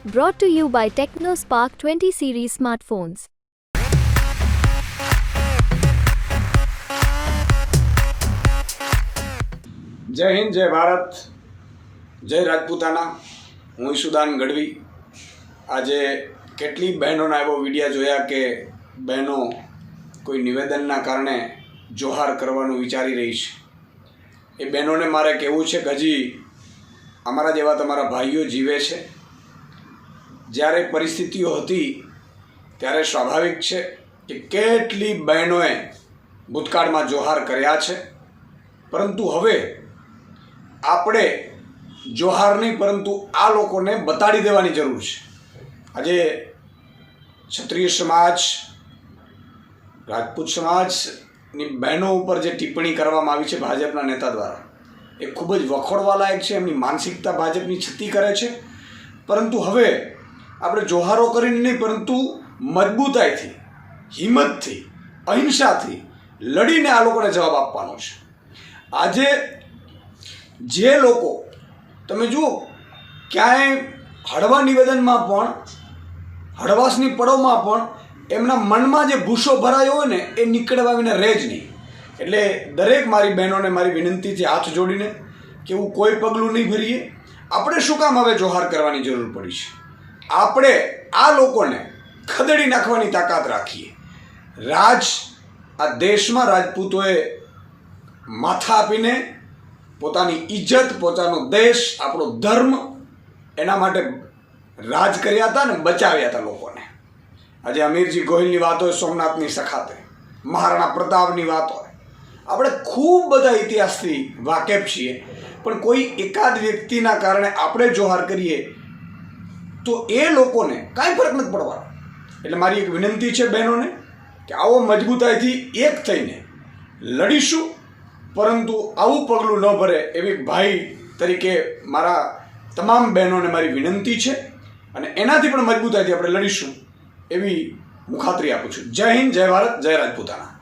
Brought to you by TechnoSpark 20 series smartphones. જય હિન્દ, જય ભારત, જય રાજપૂતાના. હું ઈશુદાન ગઢવી. આજે કેટલી બહેનોના એવો વિડીયા જોયા કે બહેનો કોઈ નિવેદનના કારણે જોહાર કરવાનું વિચારી રહી છે. એ બહેનોને મારે કહેવું છે કે હજી અમારા જેવા તમારા ભાઈઓ જીવે છે. જ્યારે પરિસ્થિતિઓ હતી ત્યારે સ્વાભાવિક છે કે કેટલી બહેનોએ ભૂતકાળમાં જોહાર કર્યા છે, પરંતુ હવે આપણે જોહાર નહીં પરંતુ આ લોકોને બતાડી દેવાની જરૂર છે. આજે ક્ષત્રિય સમાજ, રાજપૂત સમાજની બહેનો ઉપર જે ટિપ્પણી કરવામાં આવી છે ભાજપના નેતા દ્વારા, એ ખૂબ જ વખોડવાલાયક છે. એમની માનસિકતા ભાજપની છતી કરે છે. પરંતુ હવે આપણે જોહારો કરીને નહીં પરંતુ મજબૂતાઈથી, હિંમતથી, અહિંસાથી લડીને આ લોકોને જવાબ આપવાનો છે. આજે જે લોકો તમે જુઓ ક્યાંય હળવા નિવેદનમાં પણ, હળવાશની પળોમાં પણ એમના મનમાં જે ભૂસો ભરાયો હોય ને એ નીકળવા વિના રહે જ નહીં. એટલે દરેક મારી બહેનોને મારી વિનંતીથી હાથ જોડીને કે એવું કોઈ પગલું નહીં ભરીએ. આપણે શું કામ હવે જોહાર કરવાની જરૂર પડી છે? આપણે આ લોકોને ખદેડી નાખવાની તાકાત રાખીએ. આ દેશમાં રાજપૂતોએ માથા આપીને પોતાની ઇજ્જત, પોતાનો દેશ, આપણો ધર્મ, એના માટે રાજ કર્યા હતા ને બચાવ્યા હતા લોકોને. આજે અમીરજી ગોહિલની વાત હોય, સોમનાથની સખાતે, મહારાણા પ્રતાપની વાત હોય, આપણે ખૂબ બધા ઇતિહાસથી વાકેફ છીએ. પણ કોઈ એકાદ વ્યક્તિના કારણે આપણે જોહાર કરીએ તો એ લોકોને કાંઈ ફરક નથી પડવાનો. એટલે મારી એક વિનંતી છે બહેનોને કે આવો મજબૂતાઈથી એક થઈને લડીશું, પરંતુ આવું પગલું ન ભરે એવી ભાઈ તરીકે મારા તમામ બહેનોને મારી વિનંતી છે. અને એનાથી પણ મજબૂતાઈથી આપણે લડીશું એવી હું ખાતરી આપું છું. જય હિન્દ, જય ભારત, જય રાજપૂતાના.